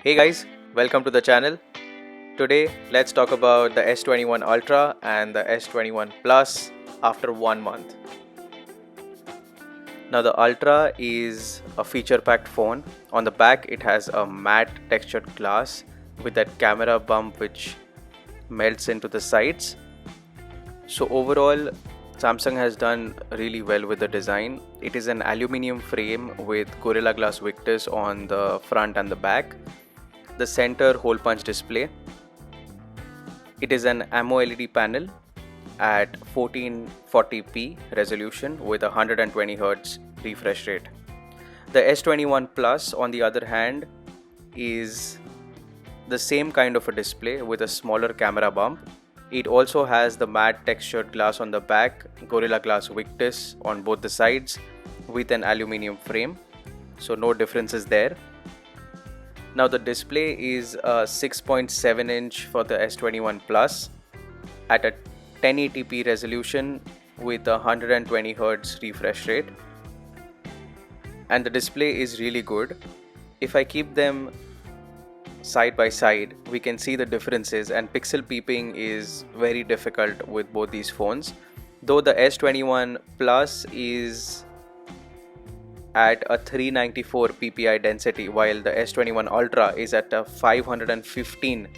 Hey guys, welcome to the channel. Today, let's talk about the S21 Ultra and the S21 Plus after 1 month. Now, the Ultra is a feature-packed phone. On the back, it has a matte textured glass with that camera bump which melts into the sides. So overall, Samsung has done really well with the design. It is an aluminium frame with Gorilla Glass Victus on the front and the back. The center hole punch display. It is an AMOLED panel at 1440p resolution with 120Hz refresh rate. The S21 Plus, on the other hand, is the same kind of a display with a smaller camera bump. It also has the matte textured glass on the back, Gorilla Glass Victus on both the sides with an aluminium frame, so no differences there. Now the display is a 6.7 inch for the S21 Plus at a 1080p resolution with a 120Hz refresh rate, and the display is really good. If I keep them side by side, we can see the differences, and pixel peeping is very difficult with both these phones. Though the S21 Plus is at a 394 ppi density while the S21 Ultra is at a 515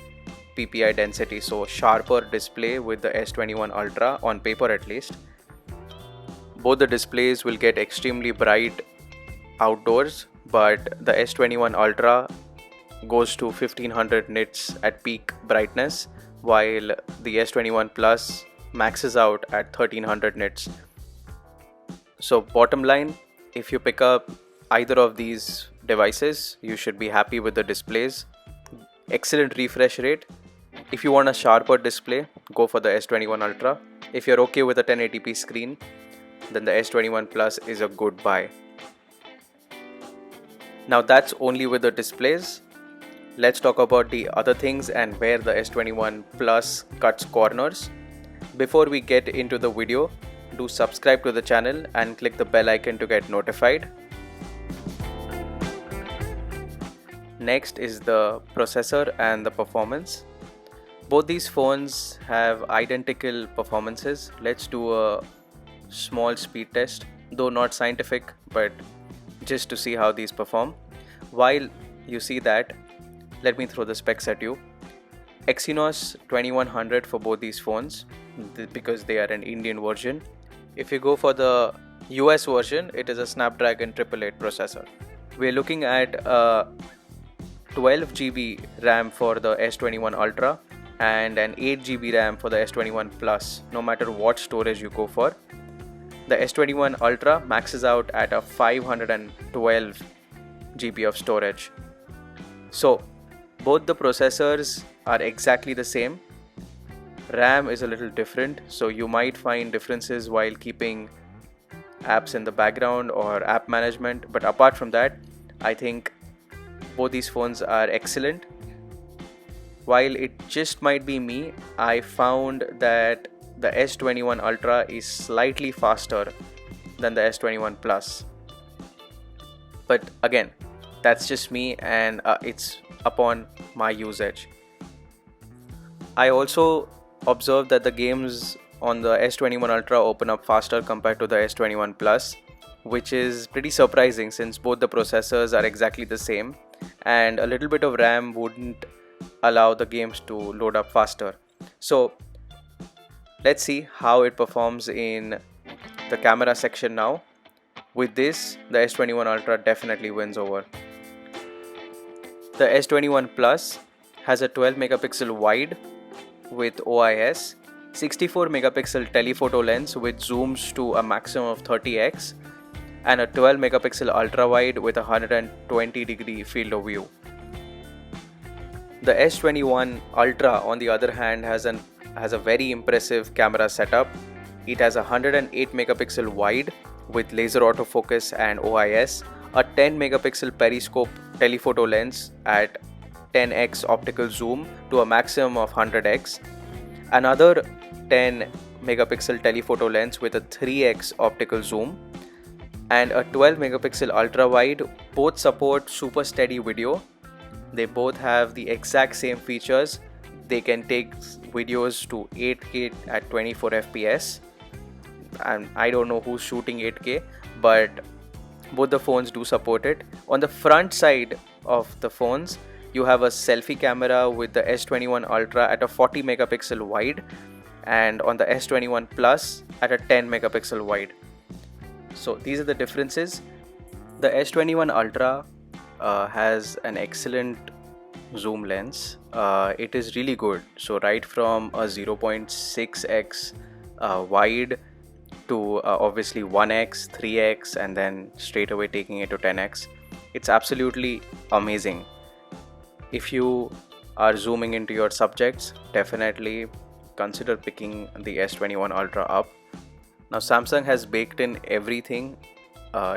ppi density, so sharper display with the S21 Ultra on paper at least. Both the displays will get extremely bright outdoors, but the S21 Ultra goes to 1500 nits at peak brightness while the S21 Plus maxes out at 1300 nits. So bottom line, if you pick up either of these devices, you should be happy with the displays. Excellent refresh rate. If you want a sharper display, go for the S21 Ultra. If you're okay with a 1080p screen, then the S21 Plus is a good buy. Now that's only with the displays. Let's talk about the other things and where the S21 Plus cuts corners. Before we get into the video, do subscribe to the channel and click the bell icon to get notified. Next is the processor and the performance. Both these phones have identical performances. Let's do a small speed test, though not scientific, but just to see how these perform. While you see that, let me throw the specs at you. Exynos 2100 for both these phones because they are an Indian version. If you go for the US version, it is a Snapdragon 888 processor. We're looking at a 12GB RAM for the S21 Ultra and an 8GB RAM for the S21 Plus, no matter what storage you go for. The S21 Ultra maxes out at a 512GB of storage. So both the processors are exactly the same. RAM is a little different, so you might find differences while keeping apps in the background or app management, but apart from that, I think both these phones are excellent. While it just might be me, I found that the S21 Ultra is slightly faster than the S21 Plus. But again, that's just me, and it's upon my usage. I also observed that the games on the S21 Ultra open up faster compared to the S21 Plus, which is pretty surprising since both the processors are exactly the same, and a little bit of RAM wouldn't allow the games to load up faster. So let's see how it performs in the camera section now. With this, the S21 Ultra definitely wins over. The S21 Plus has a 12 megapixel wide with OIS, 64 megapixel telephoto lens with zooms to a maximum of 30x, and a 12 megapixel ultra wide with a 120 degree field of view. The S21 Ultra, on the other hand, has a very impressive camera setup. It has a 108 megapixel wide with laser autofocus and OIS, a 10 megapixel periscope telephoto lens at 10x optical zoom to a maximum of 100x, another 10 megapixel telephoto lens with a 3x optical zoom, and a 12 megapixel ultra wide. Both support super steady video They both have the exact same features. They can take videos to 8K at 24 FPS, and I don't know who's shooting 8K, but both the phones do support it. On the front side of the phones, you have a selfie camera with the S21 Ultra at a 40 megapixel wide, and on the S21 Plus at a 10 megapixel wide. So these are the differences. The S21 Ultra has an excellent zoom lens. It is really good. So right from a 0.6x wide to obviously 1x, 3x, and then straight away taking it to 10x. It's absolutely amazing. If you are zooming into your subjects, definitely consider picking the S21 Ultra up. Now Samsung has baked in everything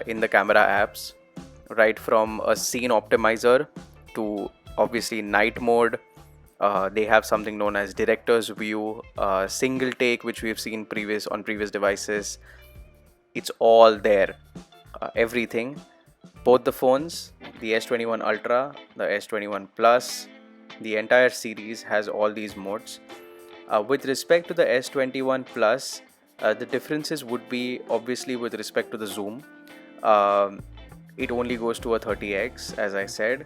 in the camera apps, right from a scene optimizer to obviously night mode. They have something known as director's view, single take, which we've seen on previous devices. It's all there, everything. Both the phones, the S21 Ultra, the S21 Plus, the entire series has all these modes. With respect to the S21 Plus, the differences would be obviously with respect to the zoom. It only goes to a 30x, as I said.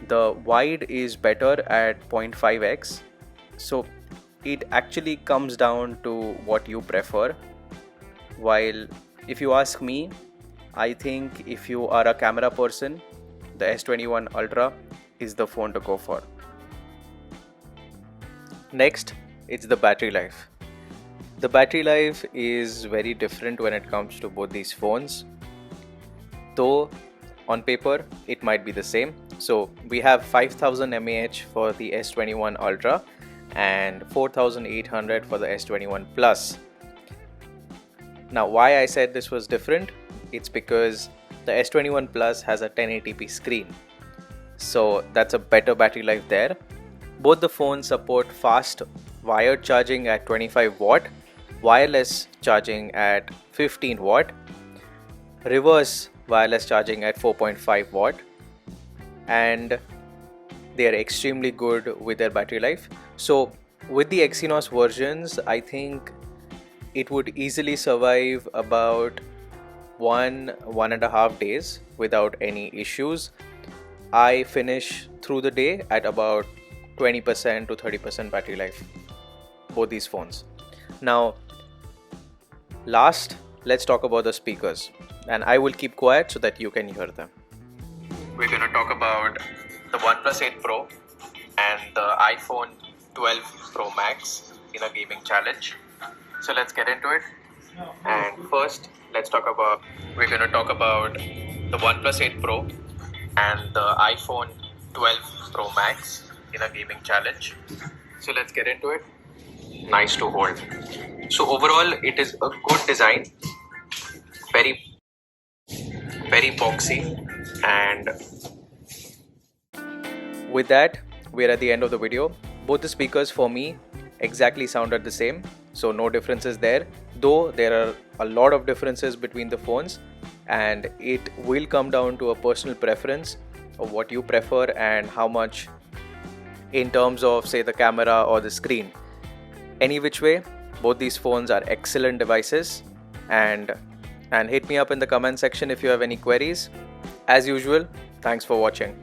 The wide is better at 0.5x, so it actually comes down to what you prefer. While if you ask me, I think if you are a camera person, the S21 Ultra is the phone to go for. Next, it's the battery life. The battery life is very different when it comes to both these phones, though on paper it might be the same. So we have 5000 mAh for the S21 Ultra and 4800 for the S21 Plus. Now why I said this was different, it's because the S21 Plus has a 1080p screen, so that's a better battery life there. Both the phones support fast wired charging at 25 watt, wireless charging at 15 watt, reverse wireless charging at 4.5 watt, and they are extremely good with their battery life. So with the Exynos versions, I think it would easily survive about 1.5 days without any issues. I finish through the day at about 20% to 30% battery life, both these phones. Now last, let's talk about the speakers, and I will keep quiet so that you can hear them. We're going to talk about the OnePlus 8 Pro and the iPhone 12 Pro Max in a gaming challenge. So let's get into it. And first, we're going to talk about the OnePlus 8 Pro and the iPhone 12 Pro Max in a gaming challenge. So let's get into it. Nice to hold. So overall, it is a good design, very boxy, and with that, we're at the end of the video. Both the speakers for me exactly sounded the same, so no differences there, though there are a lot of differences between the phones, and it will come down to a personal preference of what you prefer and how much in terms of, say, the camera or the screen. Any which way, both these phones are excellent devices, and hit me up in the comment section if you have any queries. As usual, thanks for watching.